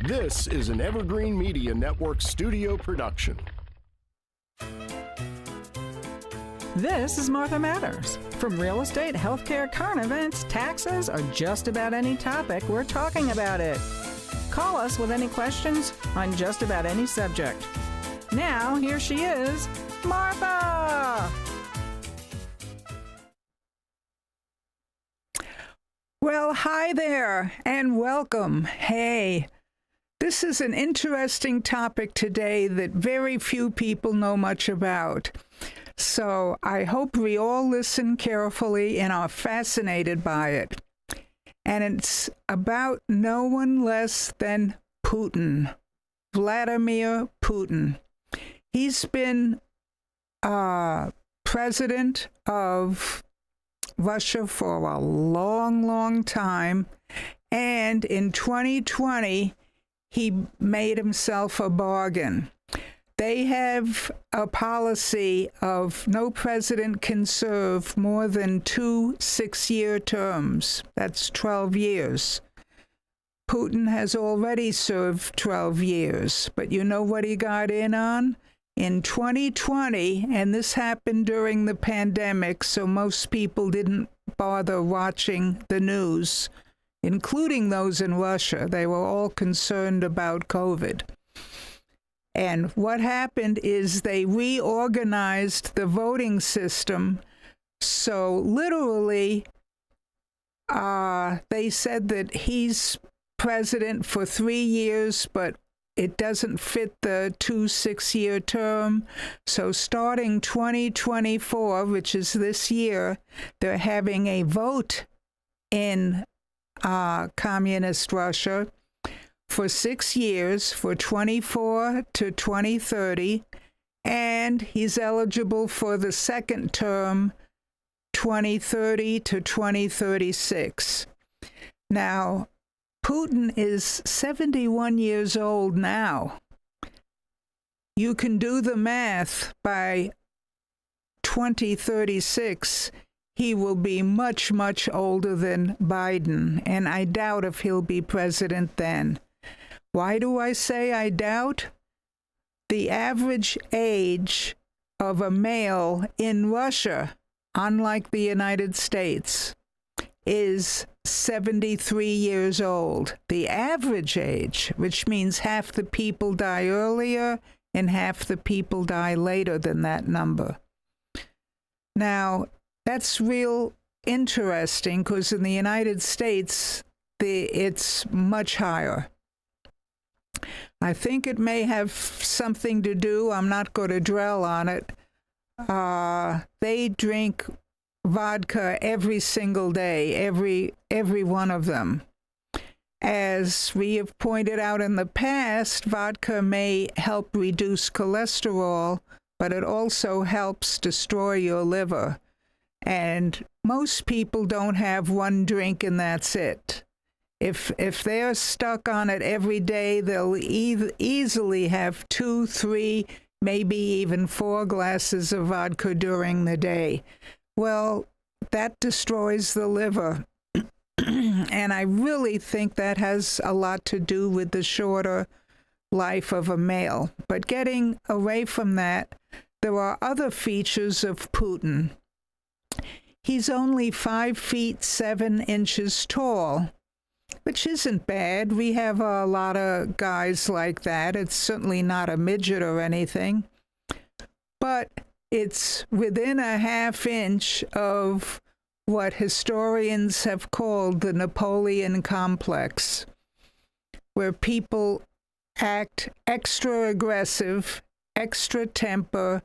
This is an Evergreen Media Network studio production. This is Martha Matters. From real estate, healthcare, current events, taxes, or just about any topic, we're talking about it. Call us with any questions on just about any subject. Now, here she is, Martha! Well, hi there, and welcome. Hey, this is an interesting topic today that very few people know much about. So I hope we all listen carefully and are fascinated by it. And it's about no one less than Putin, Vladimir Putin. He's been president of Russia for a long, long time. And in 2020, he made himself a bargain. They have a policy of no president can serve more than 2 6-year terms. That's 12 years. Putin has already served 12 years, but you know what he got in on? In 2020, and this happened during the pandemic, so most people didn't bother watching the news, including those in Russia. They were all concerned about COVID. And what happened is they reorganized the voting system. So literally, they said that he's president for 3 years, but it doesn't fit the 2 6-year term. So starting 2024, which is this year, they're having a vote in communist Russia for 6 years, for 24 to 2030, and he's eligible for the second term, 2030 to 2036. Now, Putin is 71 years old now. You can do the math. By 2036, he will be much, much older than Biden, and I doubt if he'll be president then. Why do I say I doubt? The average age of a male in Russia, unlike the United States, is 73 years old. The average age, which means half the people die earlier and half the people die later than that number. Now, that's real interesting because in the United States, it's much higher. I think it may have something to do, I'm not going to dwell on it. They drink vodka every single day, every one of them. As we have pointed out in the past, vodka may help reduce cholesterol, but it also helps destroy your liver. And most people don't have one drink and that's it. If they're stuck on it every day, they'll easily have 2, 3, maybe even 4 glasses of vodka during the day. Well, that destroys the liver. And I really think that has a lot to do with the shorter life of a male. But getting away from that, there are other features of Putin. He's only 5 feet 7 inches tall, which isn't bad. We have a lot of guys like that. It's certainly not a midget or anything. But it's within a ½ inch of what historians have called the Napoleon complex, where people act extra aggressive, extra temper,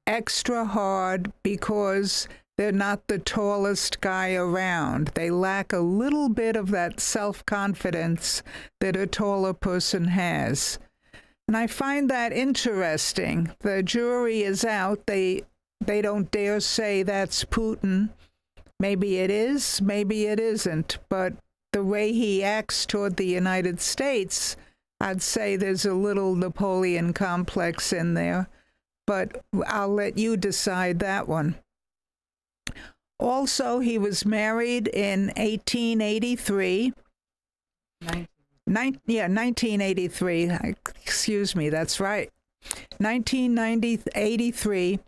extra hard because they're not the tallest guy around. They lack a little bit of that self-confidence that a taller person has. And I find that interesting. The jury is out. They don't dare say that's Putin. Maybe it is, maybe it isn't. But the way he acts toward the United States, I'd say there's a little Napoleon complex in there. But I'll let you decide that one. Also, he was married in 1883. 1983. Excuse me, that's right. 1983.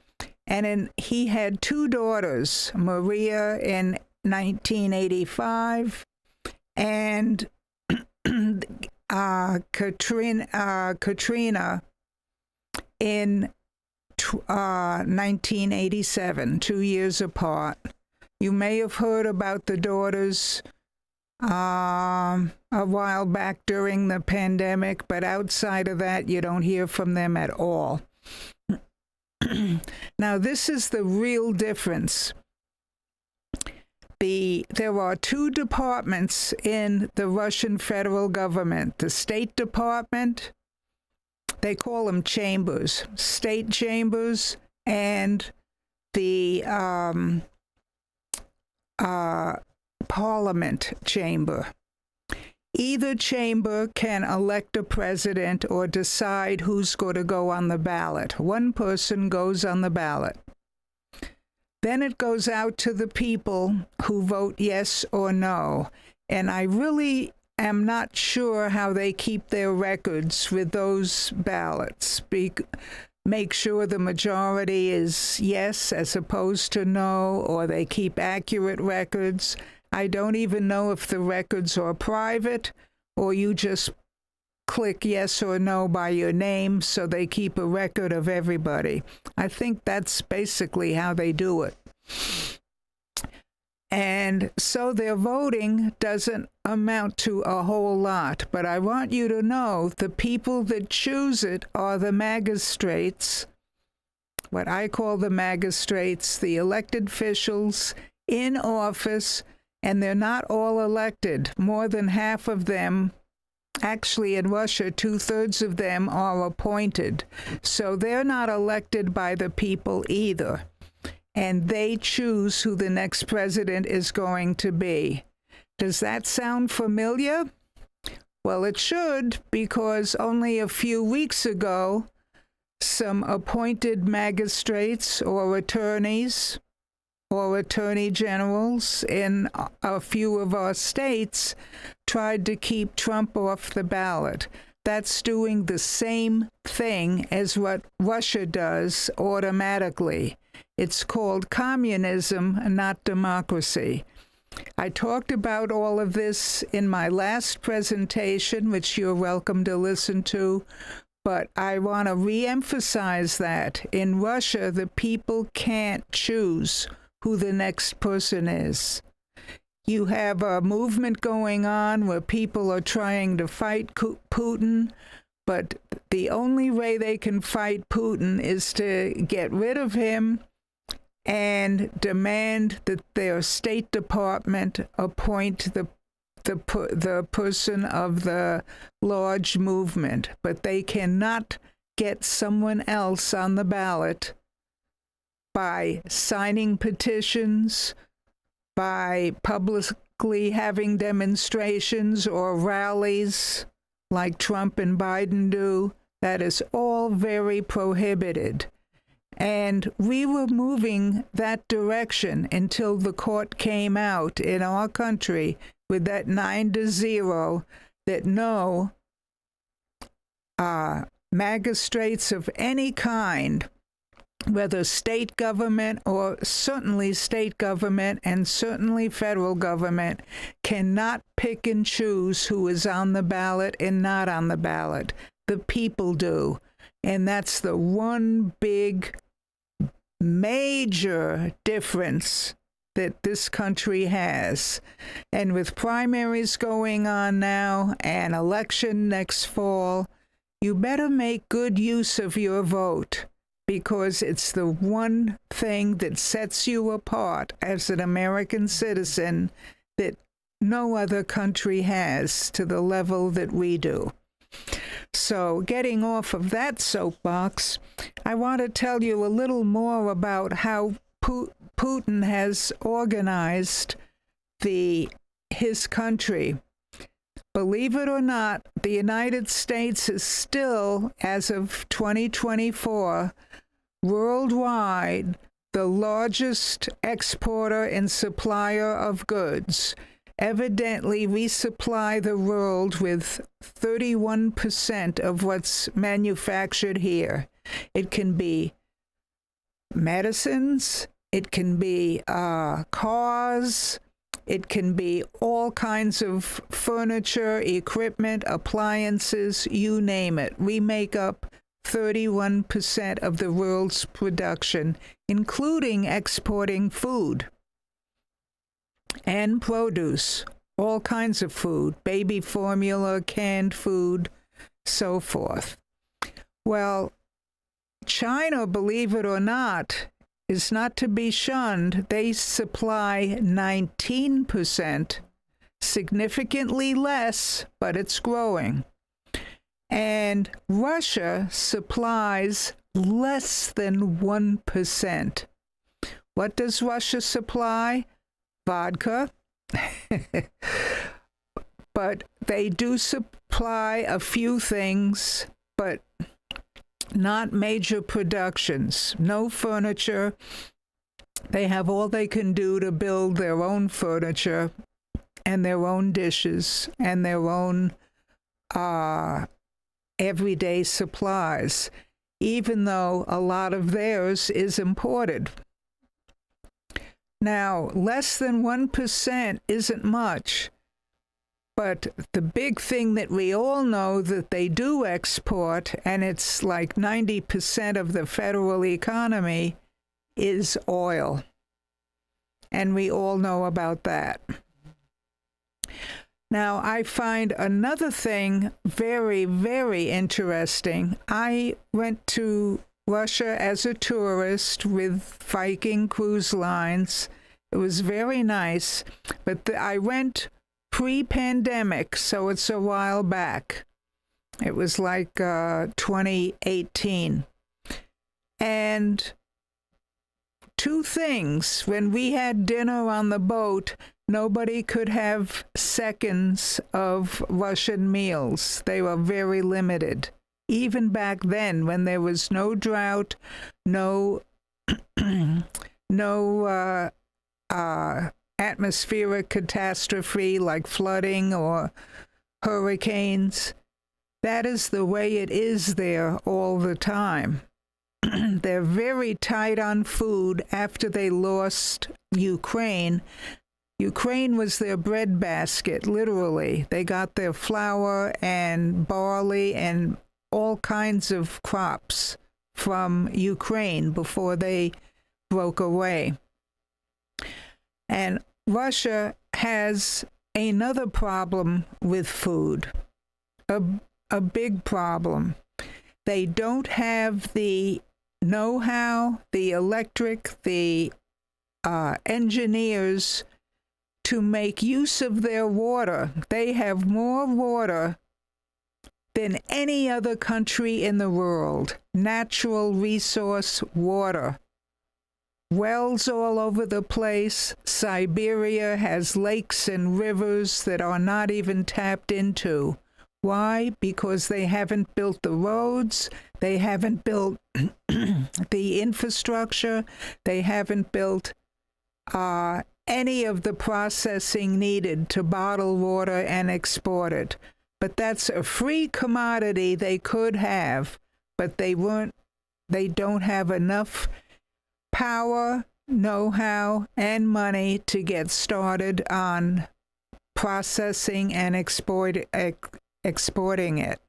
And he had two daughters, Maria in 1985 and Katrina in 1987, 2 years apart. You may have heard about the daughters a while back during the pandemic, but outside of that, you don't hear from them at all. Now, this is the real difference. There are two departments in the Russian federal government. The State Department, they call them chambers, state chambers, and the Parliament chamber. Either chamber can elect a president or decide who's going to go on the ballot. One person goes on the ballot. Then it goes out to the people who vote yes or no. And I really am not sure how they keep their records with those ballots. Make sure the majority is yes as opposed to no, or they keep accurate records. I don't even know if the records are private or you just click yes or no by your name so they keep a record of everybody. I think that's basically how they do it. And so their voting doesn't amount to a whole lot. But I want you to know the people that choose it are the magistrates, what I call the magistrates, the elected officials in office, and they're not all elected. More than half of them, actually in Russia, 2/3 of them are appointed. So they're not elected by the people either. And they choose who the next president is going to be. Does that sound familiar? Well, it should, because only a few weeks ago, some appointed magistrates or attorneys or attorney generals in a few of our states tried to keep Trump off the ballot. That's doing the same thing as what Russia does automatically. It's called communism, not democracy. I talked about all of this in my last presentation, which you're welcome to listen to, but I want to reemphasize that in Russia, the people can't choose who the next person is. You have a movement going on where people are trying to fight Putin, but the only way they can fight Putin is to get rid of him and demand that their State Department appoint the person of the large movement. But they cannot get someone else on the ballot by signing petitions, by publicly having demonstrations or rallies like Trump and Biden do. That is all very prohibited. And we were moving that direction until the court came out in our country with that 9-0 that no magistrates of any kind, whether state government or certainly state government and certainly federal government, cannot pick and choose who is on the ballot and not on the ballot. The people do. And that's the one big major difference that this country has. And with primaries going on now and election next fall, you better make good use of your vote, because it's the one thing that sets you apart as an American citizen that no other country has to the level that we do. So getting off of that soapbox, I want to tell you a little more about how Putin has organized his country. Believe it or not, the United States is still, as of 2024, worldwide, the largest exporter and supplier of goods. Evidently, we supply the world with 31% of what's manufactured here. It can be medicines, it can be cars, it can be all kinds of furniture, equipment, appliances, you name it. We make up 31% of the world's production, including exporting food and produce, all kinds of food, baby formula, canned food, so forth. Well, China, believe it or not, is not to be shunned. They supply 19%, significantly less, but it's growing. And Russia supplies less than 1%. What does Russia supply? Vodka. But they do supply a few things, but not major productions. No furniture. They have all they can do to build their own furniture and their own dishes and their own everyday supplies, even though a lot of theirs is imported. Now, less than 1% isn't much, but the big thing that we all know that they do export, and it's like 90% of the federal economy, is oil. And we all know about that. Now, I find another thing very, very interesting. I went to Russia as a tourist with Viking Cruise Lines. It was very nice, but I went pre-pandemic, so it's a while back. It was like 2018. And two things. When we had dinner on the boat, nobody could have seconds of Russian meals. They were very limited. Even back then, when there was no drought, no atmospheric catastrophe like flooding or hurricanes. That is the way it is there all the time. They're very tight on food after they lost Ukraine. Ukraine was their breadbasket, literally. They got their flour and barley and all kinds of crops from Ukraine before they broke away. And Russia has another problem with food, a big problem. They don't have the know-how, the electric, the engineers to make use of their water. They have more water than any other country in the world. Natural resource water. Wells all over the place. Siberia has lakes and rivers that are not even tapped into. Why? Because they haven't built the roads, they haven't built the infrastructure, they haven't built any of the processing needed to bottle water and export it. But that's a free commodity they could have, but they don't have enough power, know-how, and money to get started on processing and exporting it.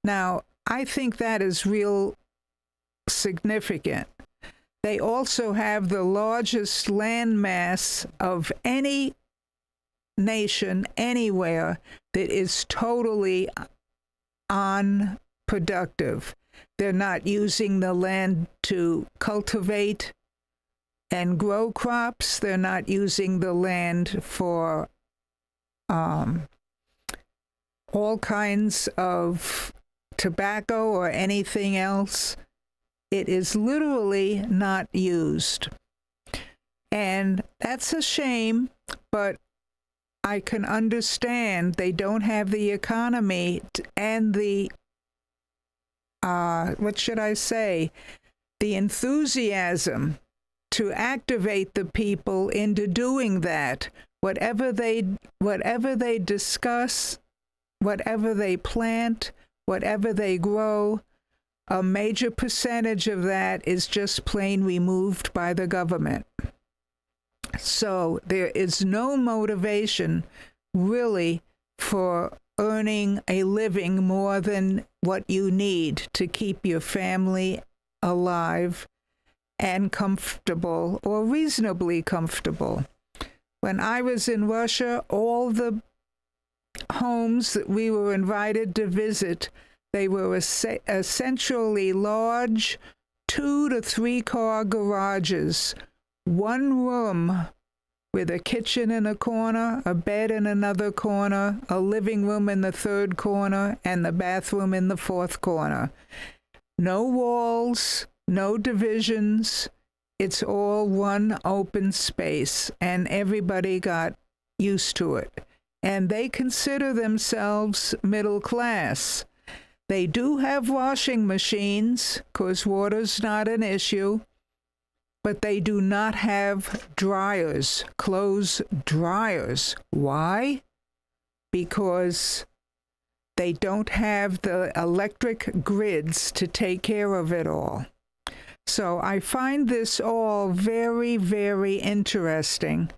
Now, I think that is real significant. They also have the largest land mass of any nation anywhere that is totally unproductive. They're not using the land to cultivate and grow crops. They're not using the land for all kinds of tobacco or anything else. It is literally not used. And that's a shame, but I can understand they don't have the economy and the, the enthusiasm to activate the people into doing that. Whatever they discuss, whatever they plant, whatever they grow, a major percentage of that is just plain removed by the government. So there is no motivation really for earning a living more than what you need to keep your family alive and comfortable, or reasonably comfortable. When I was in Russia, all the homes that we were invited to visit, they were essentially large 2 to 3 car garages, one room with a kitchen in a corner, a bed in another corner, a living room in the third corner, and the bathroom in the fourth corner. No walls, no divisions. It's all one open space, and everybody got used to it. And they consider themselves middle class. They do have washing machines, because water's not an issue, but they do not have dryers, clothes dryers. Why? Because they don't have the electric grids to take care of it all. So I find this all very, very interesting.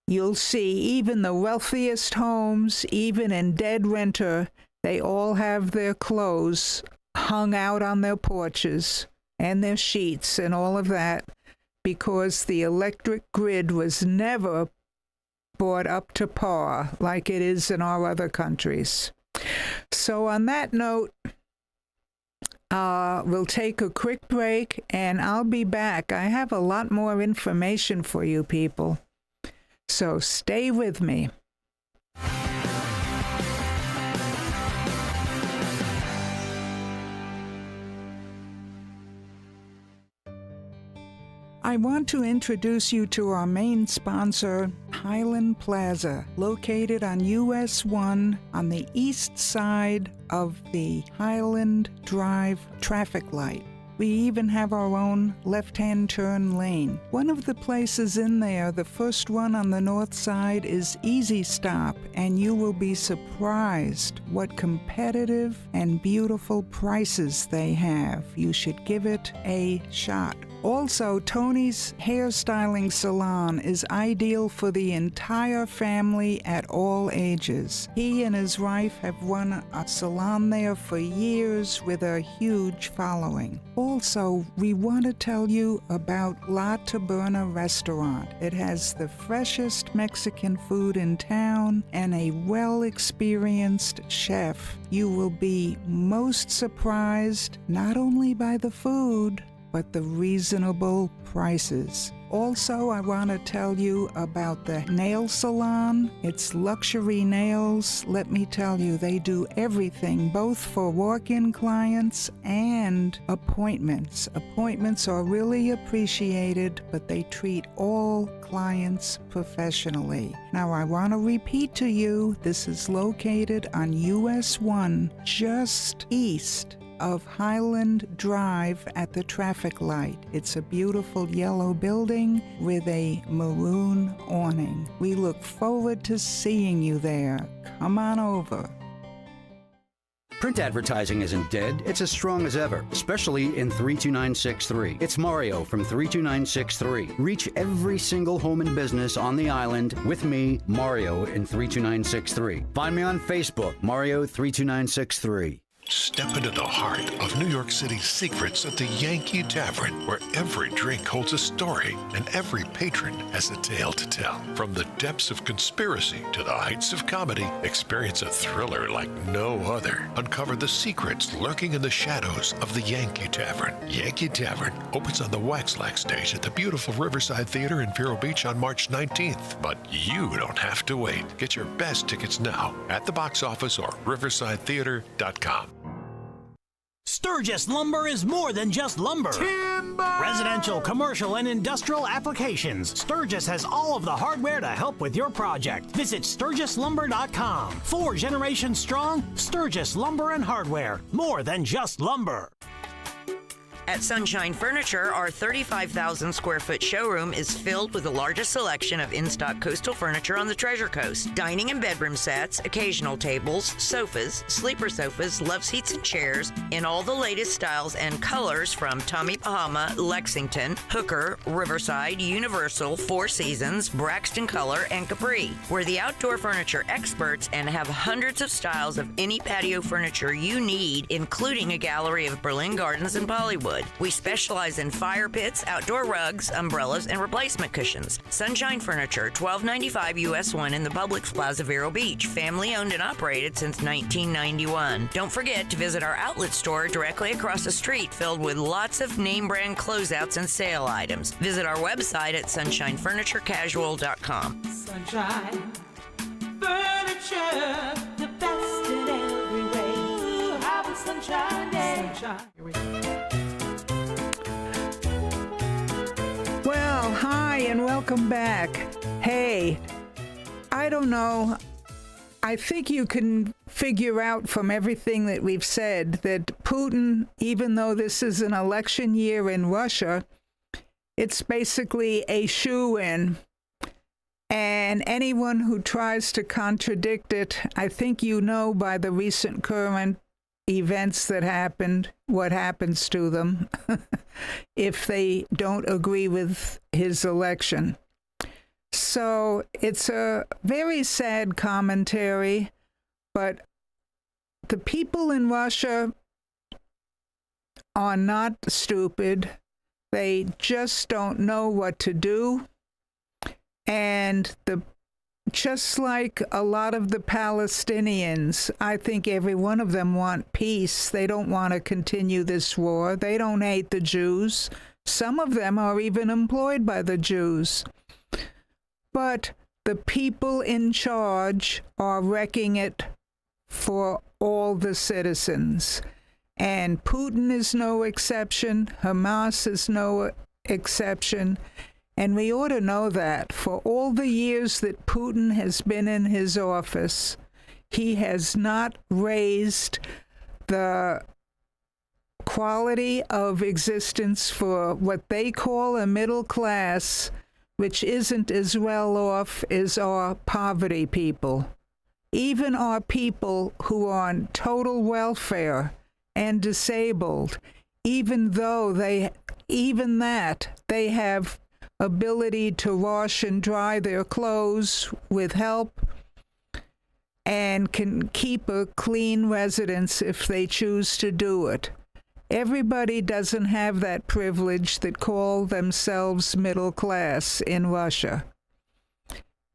You'll see even the wealthiest homes, even in dead winter, they all have their clothes hung out on their porches and their sheets and all of that, because the electric grid was never brought up to par like it is in our other countries. So on that note, we'll take a quick break, and I'll be back. I have a lot more information for you people, so stay with me. I want to introduce you to our main sponsor, Highland Plaza, located on US 1 on the east side of the Highland Drive traffic light. We even have our own left-hand turn lane. One of the places in there, the first one on the north side, is Easy Stop, and you will be surprised what competitive and beautiful prices they have. You should give it a shot. Also, Tony's Hairstyling Salon is ideal for the entire family at all ages. He and his wife have run a salon there for years with a huge following. Also, we want to tell you about La Taberna Restaurant. It has the freshest Mexican food in town and a well-experienced chef. You will be most surprised not only by the food, but the reasonable prices. Also, I want to tell you about the nail salon. It's Luxury Nails. Let me tell you, they do everything, both for walk-in clients and appointments. Appointments are really appreciated, but they treat all clients professionally. Now, I want to repeat to you, this is located on US 1, just east of Highland Drive at the traffic light. It's a beautiful yellow building with a maroon awning. We look forward to seeing you there. Come on over. Print advertising isn't dead, it's as strong as ever, especially in 32963. It's Mario from 32963. Reach every single home and business on the island with me, Mario, in 32963. Find me on Facebook, Mario 32963. Step into the heart of New York City's secrets at the Yankee Tavern, where every drink holds a story and every patron has a tale to tell. From the depths of conspiracy to the heights of comedy, experience a thriller like no other. Uncover the secrets lurking in the shadows of the Yankee Tavern. Yankee Tavern opens on the Waxlax stage at the beautiful Riverside Theater in Vero Beach on March 19th. But you don't have to wait. Get your best tickets now at the box office or riversidetheater.com. Sturgis Lumber is more than just lumber. Timber! Residential, commercial, and industrial applications. Sturgis has all of the hardware to help with your project. Visit SturgisLumber.com. 4 generations strong, Sturgis Lumber and Hardware. More than just lumber. At Sunshine Furniture, our 35,000 square foot showroom is filled with the largest selection of in-stock coastal furniture on the Treasure Coast. Dining and bedroom sets, occasional tables, sofas, sleeper sofas, love seats and chairs in all the latest styles and colors from Tommy Bahama, Lexington, Hooker, Riverside, Universal, Four Seasons, Braxton Color, and Capri. We're the outdoor furniture experts and have hundreds of styles of any patio furniture you need, including a gallery of Berlin Gardens and Bollywood. We specialize in fire pits, outdoor rugs, umbrellas, and replacement cushions. Sunshine Furniture, 1295 US 1 in the Publix Plaza, Vero Beach. Family owned and operated since 1991. Don't forget to visit our outlet store directly across the street, filled with lots of name brand closeouts and sale items. Visit our website at sunshinefurniturecasual.com. Sunshine Furniture, the best in every way. Ooh, have a sunshine day. Sunshine. Here we go. Well, hi and welcome back. Hey, I don't know. I think you can figure out from everything that we've said that Putin, even though this is an election year in Russia, it's basically a shoo-in. And anyone who tries to contradict it, I think you know by the recent current events that happened, what happens to them if they don't agree with his election. So it's a very sad commentary, but the people in Russia are not stupid. They just don't know what to do. And just like a lot of the Palestinians, I think every one of them want peace. They don't want to continue this war. They don't hate the Jews. Some of them are even employed by the Jews. But the people in charge are wrecking it for all the citizens. And Putin is no exception. Hamas is no exception. And we ought to know that for all the years that Putin has been in his office, he has not raised the quality of existence for what they call a middle class, which isn't as well off as our poverty people. Even our people who are on total welfare and disabled, even that they have ability to wash and dry their clothes with help and can keep a clean residence if they choose to do it. Everybody doesn't have that privilege that call themselves middle class in Russia.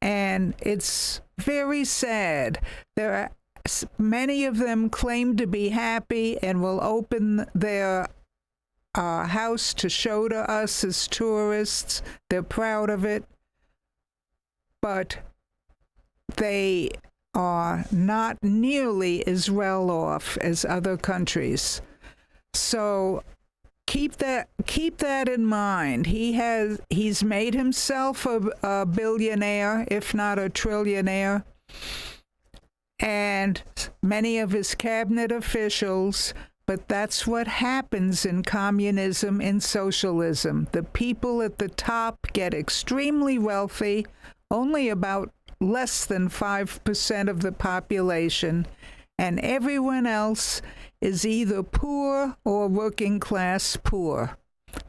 And it's very sad. There are many of them claim to be happy and will open their house to show to us as tourists. They're proud of it, but they are not nearly as well off as other countries. So keep that in mind. He's made himself a billionaire, if not a trillionaire, and many of his cabinet officials. But that's what happens in communism and socialism. The people at the top get extremely wealthy, only about less than 5% of the population, and everyone else is either poor or working class poor.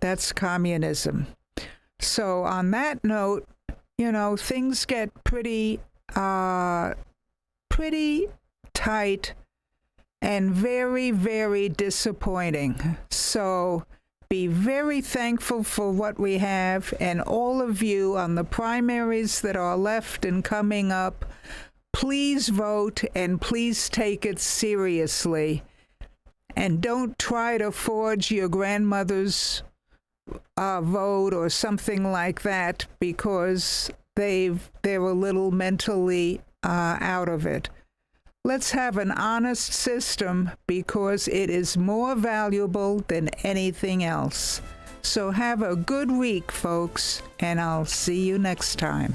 That's communism. So on that note, things get pretty tight and very, very disappointing. So be very thankful for what we have, and all of you on the primaries that are left and coming up, please vote and please take it seriously. And don't try to forge your grandmother's vote or something like that because they're a little mentally out of it. Let's have an honest system because it is more valuable than anything else. So have a good week, folks, and I'll see you next time.